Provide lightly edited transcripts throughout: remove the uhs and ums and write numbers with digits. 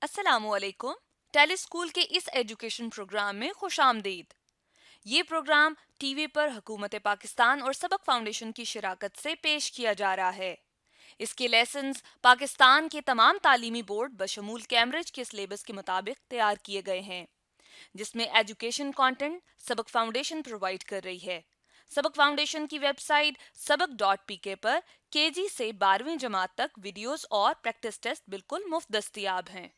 अस्सलामुअलैकुम। Tele school के इस एजुकेशन प्रोग्राम में खुशामदीद। ये प्रोग्राम टीवी पर हुकूमत पाकिस्तान और सबक फाउंडेशन की शराकत से पेश किया जा रहा है। इसके लेसन्स पाकिस्तान के तमाम तालीमी बोर्ड बशमूल कैम्ब्रिज के सिलेबस के मुताबिक तैयार किए गए हैं, जिसमें एजुकेशन कंटेंट सबक फाउंडेशन प्रोवाइड कर रही है। सबक फाउंडेशन की वेबसाइट सबक.pk पर केजी से 12वीं जमात तक वीडियोस और प्रैक्टिस टेस्ट बिल्कुल मुफ्त दस्तयाब हैं।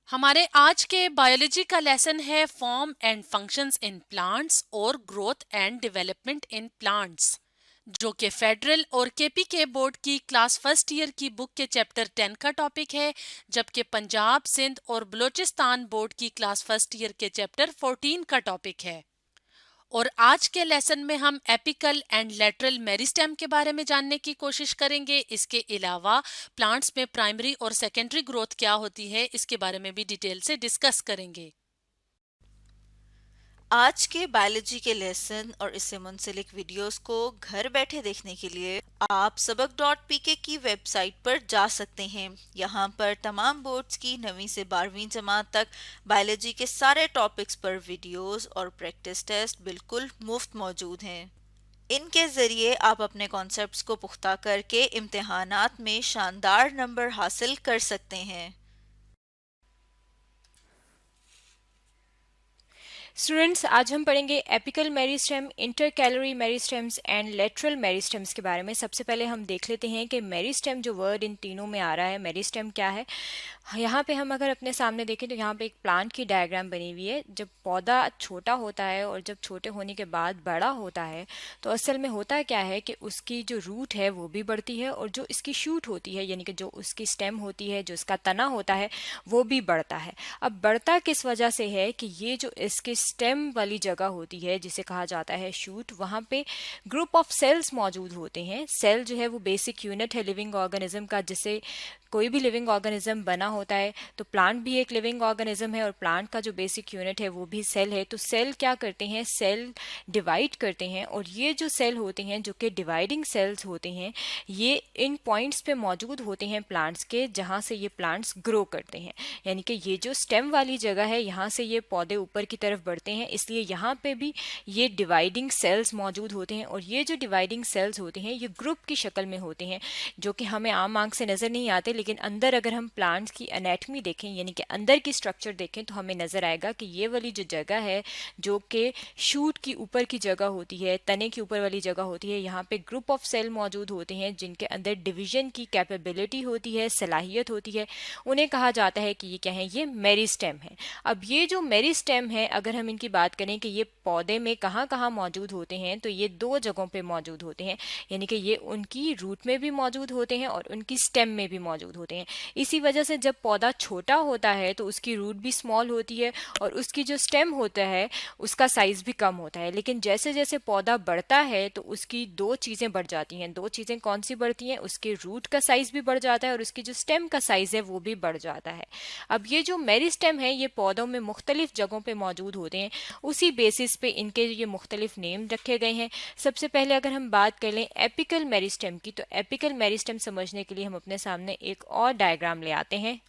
हमारे आज के बायोलॉजी का लेसन है form and functions in plants और growth and development in plants, जो कि फेडरल और केपी के बोर्ड की क्लास फर्स्ट ईयर की बुक के चैप्टर 10 का टॉपिक है, जबकि पंजाब, सिंध और बलूचिस्तान बोर्ड की क्लास फर्स्ट ईयर के चैप्टर 14 का टॉपिक है। और आज के लेसन में हम एपिकल एंड लेटरल मेरिस्टेम के बारे में जानने की कोशिश करेंगे। इसके अलावा प्लांट्स में प्राइमरी और सेकेंडरी ग्रोथ क्या होती है, इसके बारे में भी डिटेल से डिस्कस करेंगे। आज के बायोलॉजी के लेसन और इससे मुंसलिक वीडियोस को घर बैठे देखने के लिए आप सबक.pk की वेबसाइट पर जा सकते हैं। यहाँ पर तमाम बोर्ड्स की 9वीं से 12वीं जमात तक बायोलॉजी के सारे टॉपिक्स पर वीडियोस और प्रैक्टिस टेस्ट बिल्कुल मुफ्त मौजूद हैं। इनके ज़रिए आप अपने कॉन्सेप्ट्स को पुख्ता करके इम्तिहानात में शानदार नंबर हासिल कर सकते हैं। स्टूडेंट्स, आज हम पढ़ेंगे apical meristem, intercalary meristems and lateral meristems के बारे में। सबसे पहले हम देख लेते हैं कि मेरिस्टेम जो वर्ड इन तीनों में आ रहा है, मेरिस्टेम क्या है। यहाँ पे हम अगर अपने सामने देखें तो यहाँ पे एक प्लांट की डायग्राम बनी हुई है। जब पौधा छोटा होता है और जब छोटे होने के बाद बड़ा होता है तो असल में होता क्या है कि उसकी जो रूट है वो भी बढ़ती है और जो इसकी शूट होती है यानी कि जो उसकी स्टेम होती है, जो इसका तना होता है, वो भी बढ़ता है। अब बढ़ता किस वजह से है कि ये जो इसके स्टेम वाली जगह होती है जिसे कहा जाता है शूट, वहाँ पे ग्रुप ऑफ सेल्स मौजूद होते हैं। सेल जो है वो बेसिक यूनिट है लिविंग ऑर्गेनिज्म का, जिससे कोई भी लिविंग ऑर्गेनिज्म बना होता है। तो प्लांट भी एक लिविंग ऑर्गेनिज्म है और प्लांट का जो बेसिक यूनिट है वो भी सेल है। तो सेल क्या करते हैं, सेल डिवाइड करते हैं और ये जो सेल होते हैं जो कि डिवाइडिंग सेल्स होते हैं, ये इन पॉइंट्स पे मौजूद होते हैं प्लांट्स के, जहाँ से ये प्लांट्स ग्रो करते हैं। यानी कि ये जो स्टेम वाली जगह है यहाँ से ये पौधे ऊपर की तरफ बढ़ते हैं, इसलिए यहाँ पे भी ये डिवाइडिंग सेल्स मौजूद होते हैं। और ये जो डिवाइडिंग सेल्स होते हैं ये ग्रुप की शक्ल में होते हैं, जो कि हमें आम आंख से नज़र नहीं आते, लेकिन अंदर अगर हम प्लांट्स की एनाटमी देखें यानी कि अंदर की स्ट्रक्चर देखें तो हमें नज़र आएगा कि ये वाली जो जगह है जो कि शूट की ऊपर की जगह होती है, तने की ऊपर वाली जगह होती है, यहाँ पे ग्रुप ऑफ सेल मौजूद होते हैं जिनके अंदर डिवीजन की कैपेबिलिटी होती है, सलाहियत होती है। उन्हें कहा जाता है कि ये क्या है, ये मेरिस्टेम है। अब ये जो मेरिस्टेम है, अगर हम इनकी बात करें कि ये पौधे में कहाँ कहाँ मौजूद होते हैं, तो ये दो जगहों पे मौजूद होते हैं। यानी कि ये उनकी रूट में भी मौजूद होते हैं और उनकी स्टेम में भी मौजूद होते हैं। इसी वजह से जब पौधा छोटा होता है तो उसकी रूट भी स्मॉल होती है और उसकी जो स्टेम होता है उसका साइज भी कम होता है। लेकिन जैसे जैसे पौधा बढ़ता है तो उसकी दो चीज़ें बढ़ जाती हैं। दो चीज़ें कौन सी बढ़ती हैं, उसके रूट का साइज भी बढ़ जाता है और उसकी जो स्टेम का साइज है वो भी बढ़ जाता है। अब ये जो मेरिस्टेम है ये पौधों में मुख्तलिफ जगहों पे मौजूद होते हैं, उसी बेसिस पे इनके ये मुख्तलिफ नेम रखे गए हैं। सबसे पहले अगर हम बात कर लें एपिकल मेरिस्टेम की, तो एपिकल मेरिस्टेम समझने के लिए हम अपने सामने एक और डायग्राम ले आते हैं।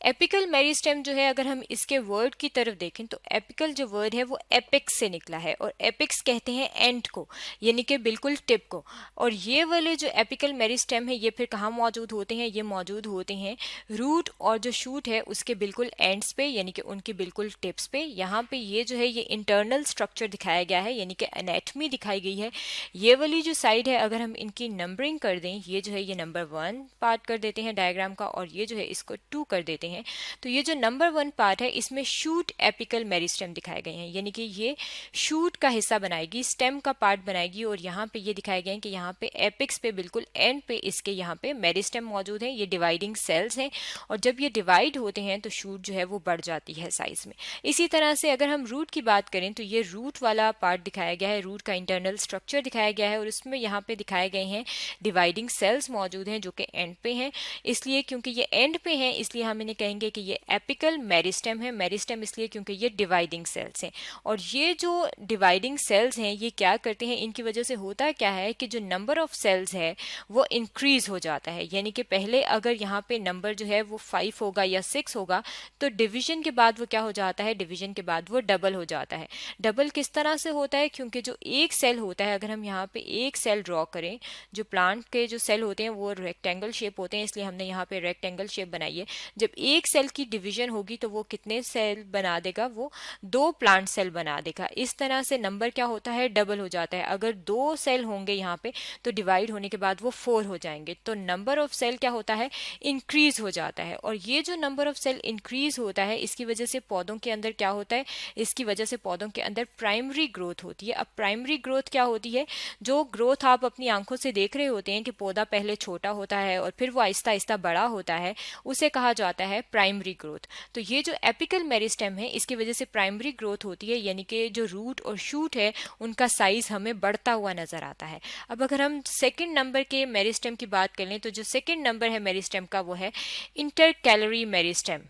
एपिकल मेरिस्टेम जो है, अगर हम इसके वर्ड की तरफ देखें तो एपिकल जो वर्ड है वो एपिक्स से निकला है और एपिक्स कहते हैं एंड को, यानी कि बिल्कुल टिप को। और ये वाले जो एपिकल मेरिस्टेम है ये फिर कहाँ मौजूद होते हैं, ये मौजूद होते हैं रूट और जो शूट है उसके बिल्कुल एंड्स पे, यानी कि उनके बिल्कुल टिप्स पे। यहाँ पे ये जो है ये इंटरनल स्ट्रक्चर दिखाया गया है, यानी कि एनेटमी दिखाई गई है। ये वाली जो साइड है अगर हम इनकी नंबरिंग कर दें, ये जो है ये नंबर 1 पार्ट कर देते हैं डायग्राम का और ये जो है इसको 2 कर देते हैं, तो ये जो नंबर 1 पार्ट है इसमें शूट एपिकल मेरिस्टेम दिखाए गए हैं, यानी कि ये शूट का हिस्सा बनाएगी, स्टेम का पार्ट बनाएगी। और यहाँ पे ये दिखाए गए हैं कि यहाँ पे एपिक्स पे बिल्कुल एंड पे इसके यहाँ पे मेरिस्टेम मौजूद है। ये डिवाइडिंग सेल्स हैं और जब ये डिवाइड होते हैं तो शूट जो है वो बढ़ जाती है साइज में। इसी तरह से अगर हम रूट की बात करें तो ये रूट वाला पार्ट दिखाया गया है, रूट का इंटरनल स्ट्रक्चर दिखाया गया है और उसमें यहाँ पे दिखाए गए हैं डिवाइडिंग सेल्स मौजूद हैं जो कि एंड पे हैं। इसलिए क्योंकि ये एंड पे हैं इसलिए इसलिए हम इन्हें कहेंगे कि ये एपिकल मेरिस्टेम है। मेरिस्टेम इसलिए क्योंकि ये डिवाइडिंग सेल्स हैं, और ये जो डिवाइडिंग सेल्स हैं ये क्या करते हैं, इनकी वजह से होता क्या है कि जो नंबर ऑफ सेल्स है वो इंक्रीज हो जाता है। यानी कि पहले अगर यहाँ पे नंबर जो है वो 5 होगा या 6 होगा, तो डिवीजन के बाद वो क्या हो जाता है, डिवीजन के बाद वो डबल हो जाता है। डबल किस तरह से होता है, क्योंकि जो एक सेल होता है, अगर हम यहाँ पे एक सेल ड्रॉ करें, जो प्लांट के जो सेल होते हैं वो रेक्टेंगल शेप होते हैं, इसलिए हमने यहाँ पे रेक्टेंगल शेप बनाई है। जब एक सेल की डिवीजन होगी तो वो कितने सेल बना देगा, वो 2 प्लांट सेल बना देगा। इस तरह से नंबर क्या होता है, डबल हो जाता है। अगर 2 सेल होंगे यहाँ पे तो डिवाइड होने के बाद वो 4 हो जाएंगे, तो नंबर ऑफ सेल क्या होता है, इंक्रीज हो जाता है। और ये जो नंबर ऑफ सेल इंक्रीज होता है, इसकी वजह से पौधों के अंदर क्या होता है, इसकी वजह से पौधों के अंदर प्राइमरी ग्रोथ होती है। अब प्राइमरी ग्रोथ क्या होती है, जो ग्रोथ आप अपनी आंखों से देख रहे होते हैं कि पौधा पहले छोटा होता है और फिर वो आहिस्ता आहिस्ता बड़ा होता है, उसे कहा जाता है प्राइमरी ग्रोथ। तो ये जो एपिकल मेरिस्टेम है, इसकी वजह से प्राइमरी ग्रोथ होती है, यानी कि जो रूट और शूट है उनका साइज हमें बढ़ता हुआ नजर आता है। अब अगर हम सेकंड नंबर के मेरिस्टेम की बात कर लें, तो जो सेकंड नंबर है मेरिस्टेम का वो है इंटरकैलरी मेरिस्टेम।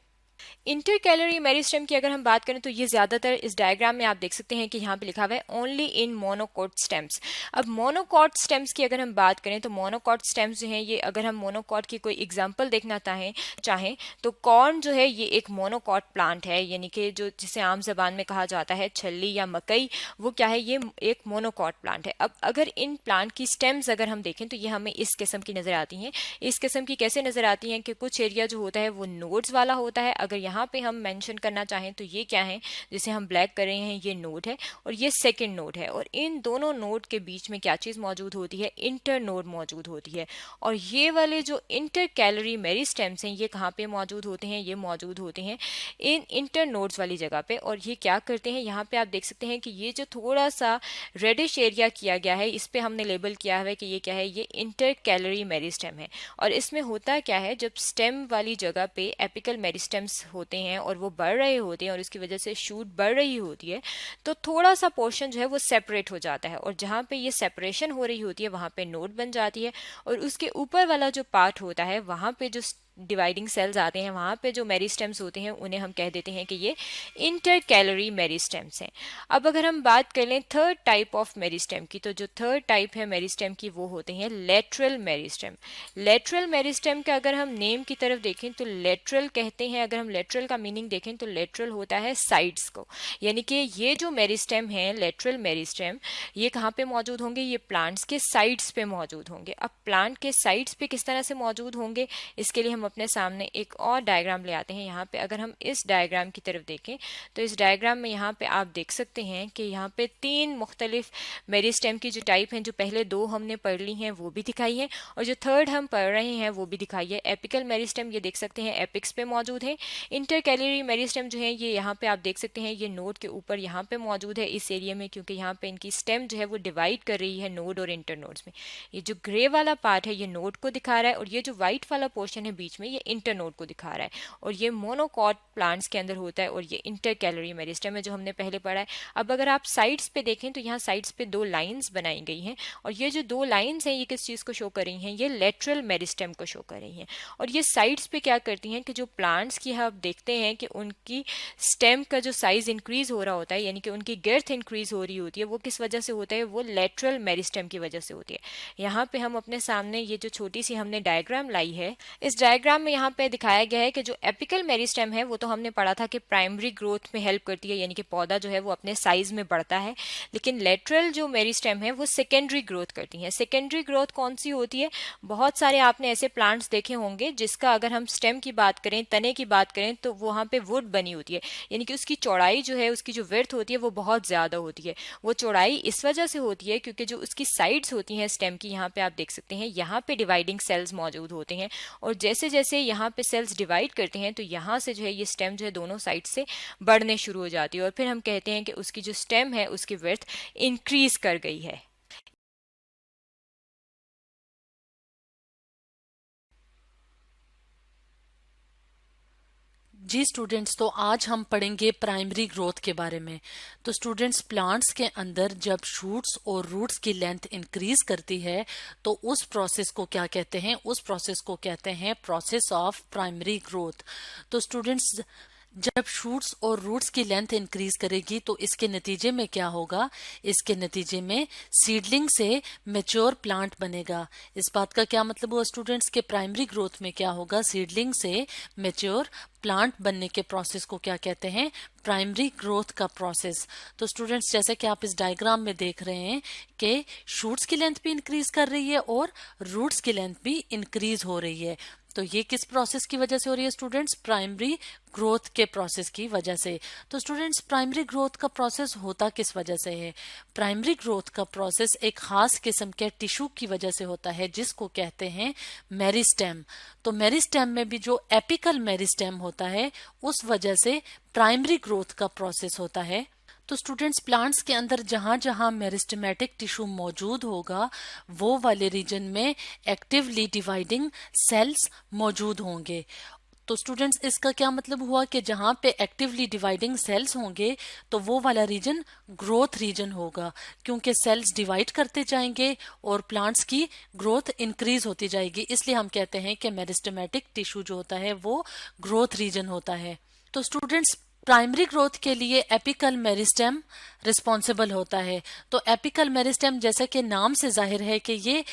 इंटरकैलरी मेरिस्टेम की अगर हम बात करें तो ये ज्यादातर इस डायग्राम में आप देख सकते हैं कि यहाँ पे लिखा हुआ है ओनली इन मोनोकॉट स्टेम्स। अब मोनोकॉट स्टेम्स की अगर हम बात करें तो मोनोकॉट स्टेम्स जो हैं, ये अगर हम मोनोकॉट की कोई एग्जांपल देखना चाहें तो कॉर्न जो है ये एक मोनोकॉट प्लांट है, यानी कि जो जिसे आम जबान में कहा जाता है छल्ली या मकई, वो क्या है, ये एक मोनोकॉट प्लांट है। अब अगर इन प्लांट की स्टेम्स अगर हम देखें तो ये हमें इस किस्म की नजर आती हैं। इस किस्म की कैसे नजर आती हैं कि कुछ एरिया जो होता है वो नोड्स वाला होता है। अगर यहाँ पे हम मेंशन करना चाहें तो ये क्या है, जिसे हम ब्लैक कर रहे हैं, ये नोड है और ये सेकंड नोड है, और इन दोनों नोड के बीच में क्या चीज मौजूद होती है, इंटर नोड मौजूद होती है। और ये वाले जो इंटर कैलरी मेरिस्टेम्स हैं ये कहाँ पे मौजूद होते हैं, ये मौजूद होते हैं इन इंटर नोड्स वाली जगह पे। और ये क्या करते हैं, यहाँ पे आप देख सकते हैं कि ये जो थोड़ा सा रेडिश एरिया किया गया है, इस पे हमने लेबल किया है कि ये क्या है, ये इंटर कैलरी मेरिस्टेम है। और इसमें होता क्या है, जब स्टेम वाली जगह पे एपिकल मेरिस्टेम्स होते हैं और वो बढ़ रहे होते हैं और उसकी वजह से शूट बढ़ रही होती है, तो थोड़ा सा पोर्शन जो है वो सेपरेट हो जाता है, और जहाँ पे ये सेपरेशन हो रही होती है वहाँ पे नोड बन जाती है, और उसके ऊपर वाला जो पार्ट होता है वहाँ पे जो डिवाइडिंग सेल्स आते हैं, वहाँ पे जो मेरिस्टेम्स होते हैं उन्हें हम कह देते हैं कि ये इंटरकैलरी मेरिस्टेम्स हैं। अब अगर हम बात कर लें थर्ड टाइप ऑफ मेरिस्टेम की, तो जो थर्ड टाइप है मेरिस्टेम की वो होते हैं लेटरल मेरिस्टेम। लेटरल मेरिस्टेम का अगर हम नेम की तरफ देखें तो लेटरल कहते हैं, अगर हम लेटरल का मीनिंग देखें तो लेटरल होता है साइड्स को, यानी कि ये जो मेरिस्टेम है लेटरल मेरिस्टेम, ये कहाँ पे मौजूद होंगे, ये प्लांट्स के साइड्स पे मौजूद होंगे। अब प्लांट के साइड्स पे किस तरह से मौजूद होंगे, इसके लिए हम अपने सामने एक और डायग्राम ले आते हैं। यहाँ पे अगर हम इस डायग्राम की तरफ देखें तो इस डायग्राम में यहाँ पे आप देख सकते हैं कि यहाँ पे 3 मुख्तलिफ मेरिस्टेम की जो टाइप हैं, जो पहले 2 हमने पढ़ ली हैं वो भी दिखाई है, और जो थर्ड हम पढ़ रहे हैं वो भी दिखाई है। एपिकल मेरिस्टेम ये देख सकते हैं एपिक्स पे मौजूद है। इंटरकैलरी मेरिस्टेम जो है ये यहाँ पे आप देख सकते हैं, ये नोड के ऊपर यहाँ पे मौजूद है इस एरिया में, क्योंकि यहाँ पे इनकी स्टेम जो है वो डिवाइड कर रही है नोड और इंटर नोड्स में। ये जो ग्रे वाला पार्ट है ये नोड को दिखा रहा है, और ये जो व्हाइट वाला पोर्शन है बीच में ये इंटर नोड को दिखा रहा है, और ये मोनोकॉट प्लांट्स के अंदर होता है, और ये इंटरकैलरी मेरिस्टेम है जो हमने पहले पढ़ा है। अब अगर आप साइड्स पे देखें तो यहाँ साइड्स पे 2 लाइंस बनाई गई हैं, और ये जो 2 लाइंस हैं ये किस चीज को शो कर रही हैं, ये लेटरल मेरिस्टेम को शो कर रही हैं। और ये साइड्स पे क्या करती हैं कि जो प्लांट्स की आप देखते हैं कि उनकी स्टेम का जो साइज इंक्रीज हो रहा होता है, यानी कि उनकी गर्थ इंक्रीज हो रही होती है, वो किस वजह से होता है, वो लेटरल मेरिस्टेम की वजह से होती है। यहाँ पे हम अपने सामने ये जो छोटी सी हमने डायग्राम लाई है, इस डायग्राम में यहाँ पे दिखाया गया है कि जो एपिकल मेरिस्टेम है वो तो हमने पढ़ा था कि प्राइमरी ग्रोथ में हेल्प करती है, यानी कि पौधा जो है वो अपने साइज में बढ़ता है। लेकिन लेटरल जो मेरिस्टेम है वो सेकेंडरी ग्रोथ करती है। सेकेंडरी ग्रोथ कौन सी होती है, बहुत सारे आपने ऐसे प्लांट्स देखे होंगे जिसका अगर हम स्टेम की बात करें, तने की बात करें, तो वहाँ पे वुड बनी होती है, यानी कि उसकी चौड़ाई जो है, उसकी जो विड्थ होती है वो बहुत ज्यादा होती है। वो चौड़ाई इस वजह से होती है क्योंकि जो उसकी साइड्स होती हैं स्टेम की, यहाँ पे आप देख सकते हैं यहाँ पे डिवाइडिंग सेल्स मौजूद होते हैं, और जैसे जैसे यहाँ पे सेल्स डिवाइड करते हैं तो यहाँ से जो है ये स्टेम जो है दोनों साइड से बढ़ने शुरू हो जाती है, और फिर हम कहते हैं कि उसकी जो स्टेम है उसकी विड्थ इंक्रीज कर गई है। जी स्टूडेंट्स, तो आज हम पढ़ेंगे प्राइमरी ग्रोथ के बारे में। तो स्टूडेंट्स, प्लांट्स के अंदर जब शूट्स और रूट्स की लेंथ इंक्रीज करती है तो उस प्रोसेस को क्या कहते हैं? उस प्रोसेस को कहते हैं प्रोसेस ऑफ प्राइमरी ग्रोथ। तो स्टूडेंट्स, जब शूट्स और रूट्स की लेंथ इंक्रीज करेगी तो इसके नतीजे में क्या होगा? इसके नतीजे में सीडलिंग से मेच्योर प्लांट बनेगा। इस बात का क्या मतलब हुआ स्टूडेंट्स के प्राइमरी ग्रोथ में क्या होगा? सीडलिंग से मेच्योर प्लांट बनने के प्रोसेस को क्या कहते हैं? प्राइमरी ग्रोथ का प्रोसेस। तो स्टूडेंट्स, जैसे कि आप इस डायग्राम में देख रहे हैं कि शूट्स की लेंथ भी इंक्रीज कर रही है और रूट्स की लेंथ भी इंक्रीज हो रही है। तो ये किस प्रोसेस की वजह से हो रही है स्टूडेंट्स? प्राइमरी ग्रोथ के प्रोसेस की वजह से। तो स्टूडेंट्स, प्राइमरी ग्रोथ का प्रोसेस होता किस वजह से है? प्राइमरी ग्रोथ का प्रोसेस एक खास किस्म के टिश्यू की वजह से होता है जिसको कहते हैं मेरिस्टेम। तो मेरिस्टेम में भी जो एपिकल मेरिस्टेम होता है उस वजह से प्राइमरी ग्रोथ का प्रोसेस होता है। तो स्टूडेंट्स, प्लांट्स के अंदर जहां जहां मेरिस्टेमेटिक टिश्यू मौजूद होगा वो वाले रीजन में एक्टिवली डिवाइडिंग सेल्स मौजूद होंगे। तो स्टूडेंट्स, इसका क्या मतलब हुआ कि जहां पे एक्टिवली डिवाइडिंग सेल्स होंगे तो वो वाला रीजन ग्रोथ रीजन होगा, क्योंकि सेल्स डिवाइड करते जाएंगे और प्लांट्स की ग्रोथ इंक्रीज होती जाएगी। इसलिए हम कहते हैं कि मेरिस्टेमेटिक टिश्यू जो होता है वो ग्रोथ रीजन होता है। तो स्टूडेंट्स, प्राइमरी ग्रोथ के लिए एपिकल मेरिस्टेम रिस्पॉन्सिबल होता है। तो एपिकल मेरिस्टेम, जैसे कि नाम से जाहिर है कि ये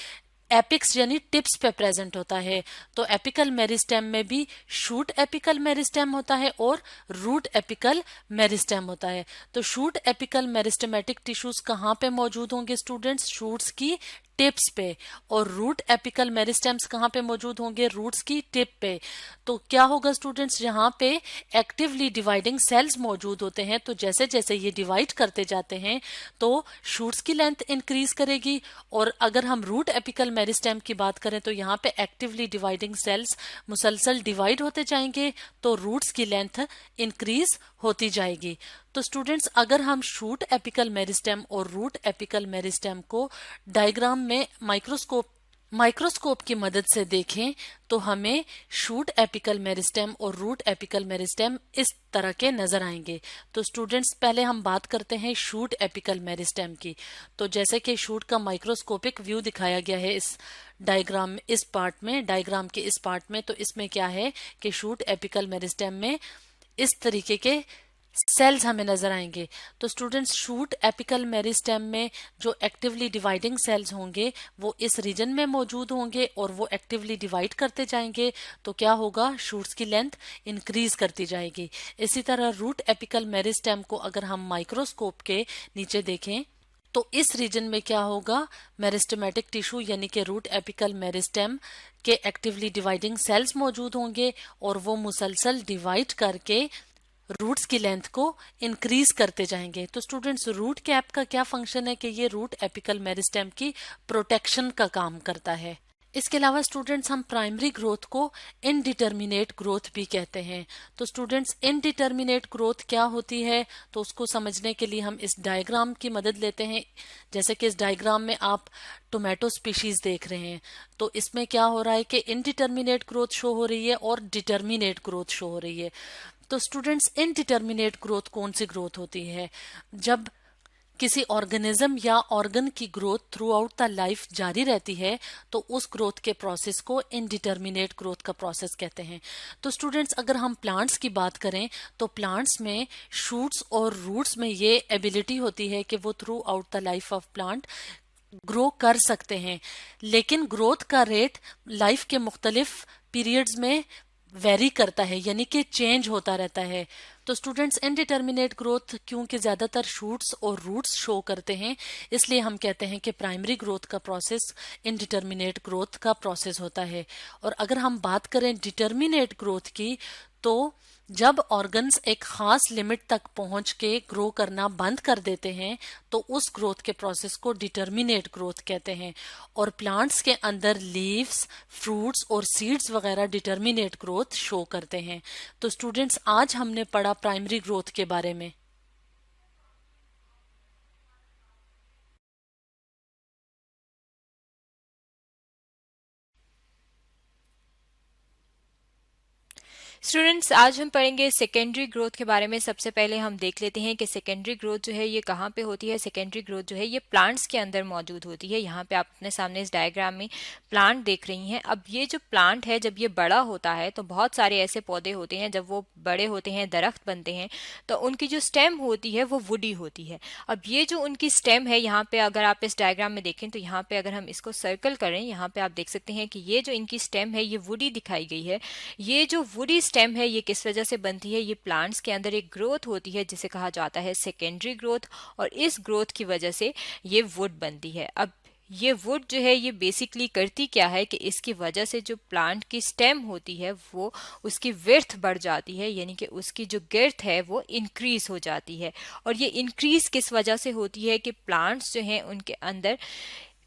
एपिक्स यानी टिप्स पे प्रेजेंट होता है। तो एपिकल मेरिस्टेम में भी शूट एपिकल मेरिस्टेम होता है और रूट एपिकल मेरिस्टेम होता है। तो शूट एपिकल मेरिस्टेमेटिक टिश्यूज कहाँ पे मौजूद होंगे स्टूडेंट्स? शूट्स की टिप्स पे। और रूट एपिकल मेरिस्टेम्स कहाँ पे मौजूद होंगे? रूट्स की टिप पे। तो क्या होगा स्टूडेंट्स, यहाँ पे एक्टिवली डिवाइडिंग सेल्स मौजूद होते हैं, तो जैसे जैसे ये डिवाइड करते जाते हैं तो शूट्स की लेंथ इंक्रीज करेगी। और अगर हम रूट एपिकल मेरिस्टेम की बात करें तो यहाँ पे एक्टिवली डिवाइडिंग सेल्स मुसलसल डिवाइड होते जाएंगे तो रूट्स की लेंथ इंक्रीज होती जाएगी। तो स्टूडेंट्स, अगर हम शूट एपिकल मेरिस्टेम और रूट एपिकल मेरिस्टेम को डायग्राम में माइक्रोस्कोप की मदद से देखें तो हमें शूट एपिकल मेरिस्टेम और रूट एपिकल मेरिस्टेम इस तरह के नजर आएंगे। तो स्टूडेंट्स, पहले हम बात करते हैं शूट एपिकल मेरिस्टेम की। तो जैसे कि शूट का माइक्रोस्कोपिक व्यू दिखाया गया है इस डायग्राम के इस पार्ट में, तो इसमें क्या है कि शूट एपिकल मेरिस्टेम में इस तरीके के सेल्स हमें नजर आएंगे। तो स्टूडेंट्स, शूट एपिकल मेरिस्टेम में जो एक्टिवली डिवाइडिंग सेल्स होंगे वो इस रीजन में मौजूद होंगे और वो एक्टिवली डिवाइड करते जाएंगे तो क्या होगा? शूट्स की लेंथ इंक्रीज करती जाएगी। इसी तरह रूट एपिकल मेरिस्टेम को अगर हम माइक्रोस्कोप के नीचे देखें तो इस रीजन में क्या होगा? मेरिस्टेमेटिक टिश्यू यानी कि रूट एपिकल मेरिस्टेम के एक्टिवली डिवाइडिंग सेल्स मौजूद होंगे और वो मुसलसल डिवाइड करके रूट्स की लेंथ को इंक्रीज करते जाएंगे। तो स्टूडेंट्स, रूट कैप का क्या फंक्शन है कि ये रूट एपिकल मेरिस्टेम की प्रोटेक्शन का काम करता है। इसके अलावा स्टूडेंट्स, हम प्राइमरी ग्रोथ को इनडिटर्मिनेट ग्रोथ भी कहते हैं। तो स्टूडेंट्स, इनडिटर्मिनेट ग्रोथ क्या होती है तो उसको समझने के लिए हम इस डायग्राम की मदद लेते हैं। जैसे कि इस डायग्राम में आप टोमेटो स्पीशीज देख रहे हैं, तो इसमें क्या हो रहा है कि इनडिटर्मिनेट ग्रोथ शो हो रही है और डिटर्मिनेट ग्रोथ शो हो रही है। तो स्टूडेंट्स, इनडिटर्मिनेट ग्रोथ कौन सी ग्रोथ होती है? जब किसी ऑर्गेनिज्म या ऑर्गन की growth through out the life जारी रहती है तो उस ग्रोथ के प्रोसेस को इनडिटर्मिनेट ग्रोथ का प्रोसेस कहते हैं। तो स्टूडेंट्स, अगर हम प्लांट्स की बात करें तो प्लांट्स में शूट्स और रूट्स में ये एबिलिटी होती है कि वो through out the life of plant grow कर सकते हैं, लेकिन ग्रोथ का रेट लाइफ के मुख्तलिफ पीरियड्स में वेरी करता है, यानी कि चेंज होता रहता है। तो स्टूडेंट्स, इनडिटर्मिनेट ग्रोथ क्योंकि ज्यादातर शूट्स और रूट्स शो करते हैं, इसलिए हम कहते हैं कि प्राइमरी ग्रोथ का प्रोसेस इनडिटर्मिनेट ग्रोथ का प्रोसेस होता है। और अगर हम बात करें डिटर्मिनेट ग्रोथ की, तो जब ऑर्गन्स एक खास लिमिट तक पहुंच के ग्रो करना बंद कर देते हैं तो उस ग्रोथ के प्रोसेस को डिटर्मिनेट ग्रोथ कहते हैं। और प्लांट्स के अंदर लीव्स, फ्रूट्स और सीड्स वगैरह डिटर्मिनेट ग्रोथ शो करते हैं। तो स्टूडेंट्स, आज हमने पढ़ा प्राइमरी ग्रोथ के बारे में। स्टूडेंट्स, आज हम पढ़ेंगे सेकेंडरी ग्रोथ के बारे में। सबसे पहले हम देख लेते हैं कि सेकेंडरी ग्रोथ जो है ये कहाँ पे होती है। सेकेंडरी ग्रोथ जो है ये प्लांट्स के अंदर मौजूद होती है। यहाँ पे आप अपने सामने इस डायग्राम में प्लांट देख रही हैं। अब ये जो प्लांट है जब ये बड़ा होता है तो बहुत सारे ऐसे पौधे होते हैं, जब वो बड़े होते हैं, दरख्त बनते हैं, तो उनकी जो स्टेम होती है वो वुडी होती है। अब ये जो उनकी स्टेम है, यहाँ पे अगर आप इस डायग्राम में देखें तो यहाँ पे अगर हम इसको सर्कल करें, यहाँ पे आप देख सकते हैं कि ये जो इनकी स्टेम है ये वुडी दिखाई गई है। ये जो वुडी स्टेम है ये किस वजह से बनती है? ये प्लांट्स के अंदर एक ग्रोथ होती है जिसे कहा जाता है सेकेंडरी ग्रोथ, और इस ग्रोथ की वजह से ये वुड बनती है। अब ये वुड जो है ये बेसिकली करती क्या है कि इसकी वजह से जो प्लांट की स्टेम होती है वो उसकी विड्थ बढ़ जाती है, यानी कि उसकी जो गिर्थ है वो इंक्रीज हो जाती है। और ये इंक्रीज किस वजह से होती है कि प्लांट्स जो हैं उनके अंदर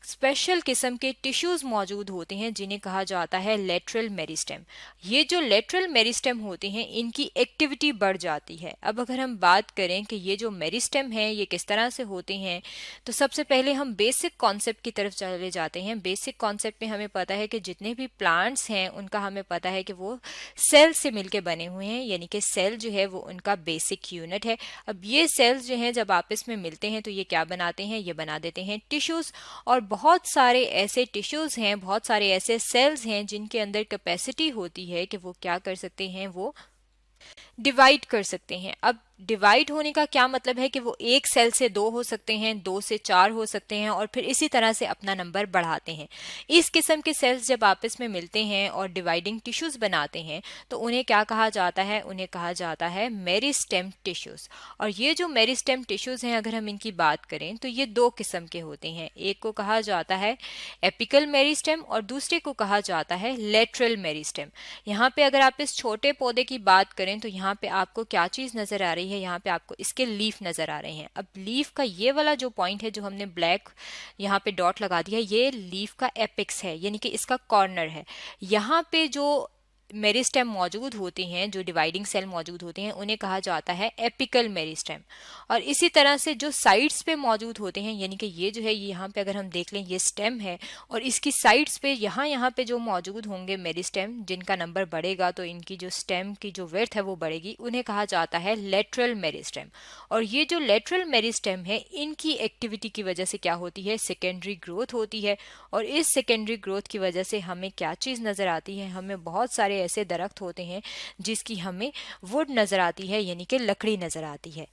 स्पेशल किस्म के टिश्यूज मौजूद होते हैं जिन्हें कहा जाता है लेटरल मेरिस्टेम। ये जो लेटरल मेरिस्टेम होते हैं इनकी एक्टिविटी बढ़ जाती है। अब अगर हम बात करें कि ये जो मेरिस्टेम है ये किस तरह से होते हैं, तो सबसे पहले हम बेसिक कॉन्सेप्ट की तरफ चले जाते हैं। बेसिक कॉन्सेप्ट में हमें पता है कि जितने भी प्लांट्स हैं उनका हमें पता है कि वो सेल से मिलकर बने हुए हैं, यानी कि सेल जो है वो उनका बेसिक यूनिट है। अब ये सेल्स जो हैं जब आपस में मिलते हैं तो ये क्या बनाते हैं? ये बना देते हैं टिश्यूज। और बहुत सारे ऐसे टिश्यूज हैं, बहुत सारे ऐसे सेल्स हैं जिनके अंदर कैपेसिटी होती है कि वो क्या कर सकते हैं, वो डिवाइड कर सकते हैं। अब डिवाइड होने का क्या मतलब है कि वो एक सेल से दो हो सकते हैं, दो से चार हो सकते हैं, और फिर इसी तरह से अपना नंबर बढ़ाते हैं। इस किस्म के सेल्स जब आपस में मिलते हैं और डिवाइडिंग टिश्यूज बनाते हैं तो उन्हें क्या कहा जाता है? उन्हें कहा जाता है मेरिस्टेम टिश्यूज। और ये जो मेरिस्टेम टिश्यूज हैं अगर हम इनकी बात करें तो ये दो किस्म के होते हैं। एक को कहा जाता है एपिकल मेरिस्टेम और दूसरे को कहा जाता है लेटरल मेरिस्टेम। यहाँ पे अगर आप इस छोटे पौधे की बात करें तो यहाँ पे आपको क्या चीज नजर आ रही है? यहाँ पे आपको इसके लीफ नजर आ रहे हैं। अब लीफ का ये वाला जो पॉइंट है जो हमने ब्लैक यहाँ पे डॉट लगा दिया, ये लीफ का एपिक्स है, यानी कि इसका कॉर्नर है। यहाँ पे जो मेरिस्टेम मौजूद होते हैं, जो डिवाइडिंग सेल मौजूद होते हैं, उन्हें कहा जाता है एपिकल मेरिस्टेम। और इसी तरह से जो साइड्स पे मौजूद होते हैं, यानी कि ये जो है ये यहाँ पे अगर हम देख लें ये स्टेम है और इसकी साइड्स पे यहाँ पे जो मौजूद होंगे मेरिस्टेम, जिनका नंबर बढ़ेगा तो इनकी जो स्टेम की जो विड्थ है वो बढ़ेगी, उन्हें कहा जाता है लेटरल मेरिस्टेम। और ये जो लेटरल मेरिस्टेम है इनकी एक्टिविटी की वजह से क्या होती है? सेकेंडरी ग्रोथ होती है। और इस सेकेंडरी ग्रोथ की वजह से हमें क्या चीज नजर आती है? हमें बहुत सारे ऐसे दरख्त होते हैं जिसकी हमें वुड नजर आती है, यानी कि लकड़ी नजर आती है।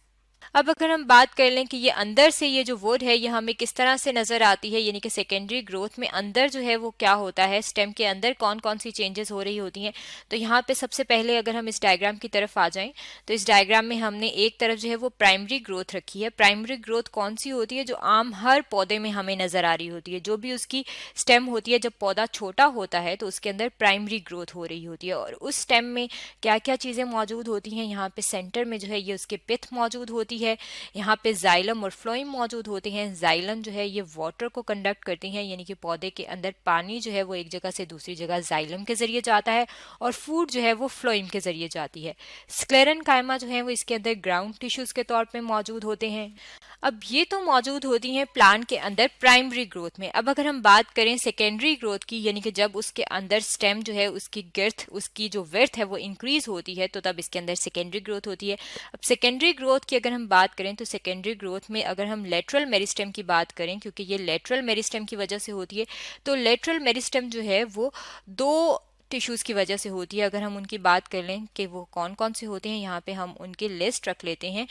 अब अगर हम बात कर लें कि ये अंदर से ये जो वुड है ये हमें किस तरह से नजर आती है, यानी कि सेकेंडरी ग्रोथ में अंदर जो है वो क्या होता है, स्टेम के अंदर कौन कौन सी चेंजेस हो रही होती हैं। तो यहाँ पे सबसे पहले अगर हम इस डायग्राम की तरफ आ जाएं तो इस डायग्राम में हमने एक तरफ जो है वो प्राइमरी ग्रोथ रखी है। प्राइमरी ग्रोथ कौन सी होती है? जो आम हर पौधे में हमें नजर आ रही होती है। जो भी उसकी स्टेम होती है, जब पौधा छोटा होता है तो उसके अंदर प्राइमरी ग्रोथ हो रही होती है। और उस स्टेम में क्या क्या चीजें मौजूद होती हैं? यहाँ पे सेंटर में जो है ये उसके पिथ मौजूद होती है। यहाँ पे जाइलम और फ्लोइम मौजूद होते हैं। जाइलम जो है ये वाटर को कंडक्ट करती हैं, यानी कि पौधे के अंदर पानी जो है वो एक जगह से दूसरी जगह जाइलम के जरिए जाता है, और फूड जो है वो फ्लोइम के जरिए जाती है। स्क्लेरन कायमा जो है वो इसके अंदर ग्राउंड टिश्यूज के तौर पे मौजूद होते हैं। अब ये तो मौजूद होती हैं प्लांट के अंदर प्राइमरी ग्रोथ में। अब अगर हम बात करें सेकेंडरी ग्रोथ की, यानी कि जब उसके अंदर स्टेम जो है उसकी गिर्थ, उसकी जो विड्थ है वो इंक्रीज होती है, तो तब इसके अंदर सेकेंडरी ग्रोथ होती है। अब सेकेंडरी ग्रोथ की अगर हम बात करें तो सेकेंडरी ग्रोथ में अगर हम लेटरल मेरिस्टेम की बात करें, क्योंकि ये लेटरल मेरिस्टेम की वजह से होती है, तो लेटरल मेरिस्टेम जो है वो दो टिश्यूज की वजह से होती है। अगर हम उनकी बात कर लें कि वो कौन कौन से होते हैं, यहाँ पे हम उनकी लिस्ट रख लेते हैं।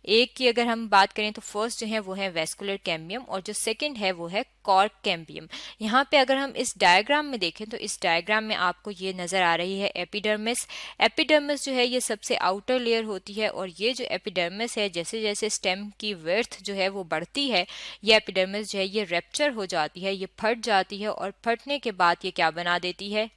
एक की अगर हम बात करें तो फर्स्ट जो है वो है वेस्कुलर कैम्बियम, और जो सेकंड है वो है कॉर्क कैम्बियम। यहाँ पे अगर हम इस डायग्राम में देखें तो इस डायग्राम में आपको ये नजर आ रही है एपिडर्मिस। एपिडर्मिस जो है ये सबसे आउटर लेयर होती है, और ये जो एपिडर्मिस है जैसे जैसे स्टेम की विड्थ जो है वो बढ़ती है, ये एपिडर्मिस जो है ये रेप्चर हो जाती है, ये फट जाती है, और फटने के बाद ये क्या बना देती है?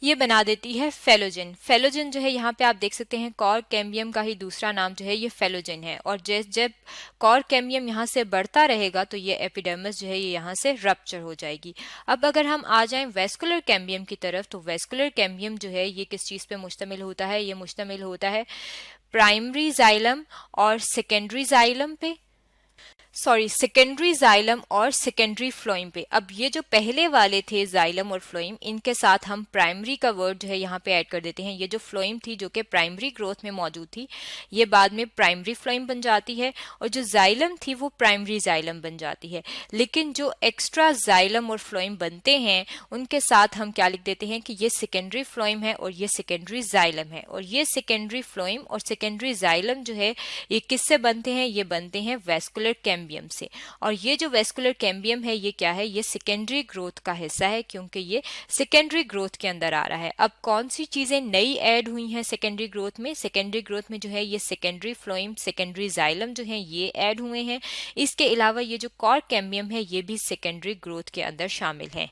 ये बना देती है फेलोजन। फेलोजन जो है यहाँ पे आप देख सकते हैं कॉर्क कैम्बियम का ही दूसरा नाम जो है ये फेलोजन है। और जब कॉर्क कैम्बियम यहाँ से बढ़ता रहेगा तो ये एपिडर्मिस जो है ये यहाँ से रप्चर हो जाएगी। अब अगर हम आ जाएं वेस्कुलर कैम्बियम की तरफ, तो वेस्कुलर कैम्बियम जो है ये किस चीज़ पे मुश्तमिल होता है? ये मुश्तमिल होता है प्राइमरी जाइलम और सेकेंडरी जाइलम पे। सॉरी सेकेंडरी जाइलम और सेकेंडरी फ्लोइम पे। अब ये जो पहले वाले थे जाइलम और फ्लोइम, इनके साथ हम प्राइमरी का वर्ड जो है यहाँ पे ऐड कर देते हैं। ये जो फ्लोइम थी जो कि प्राइमरी ग्रोथ में मौजूद थी, ये बाद में प्राइमरी फ्लोइम बन जाती है, और जो जाइलम थी वो प्राइमरी जाइलम बन जाती है। लेकिन जो एक्स्ट्रा जाइलम और फ्लोइम बनते हैं उनके साथ हम क्या लिख देते हैं कि ये सेकेंडरी फ्लोइम है और ये सेकेंडरी जाइलम है। और ये सेकेंडरी फ्लोइम और सेकेंडरी जाइलम जो है ये किससे बनते हैं? ये बनते हैं वेस्कुलर कैम्बियम से। और ये जो वेस्कुलर कैम्बियम है ये क्या है? ये सेकेंडरी ग्रोथ का हिस्सा है, क्योंकि ये सेकेंडरी ग्रोथ के अंदर आ रहा है। अब कौन सी चीजें नई ऐड हुई हैं सेकेंडरी ग्रोथ में? सेकेंडरी ग्रोथ में जो है ये सेकेंडरी फ्लोइम, सेकेंडरी जाइलम जो है ये ऐड हुए हैं। इसके अलावा ये जो कॉर कैम्बियम है ये भी सेकेंडरी ग्रोथ के अंदर शामिल है।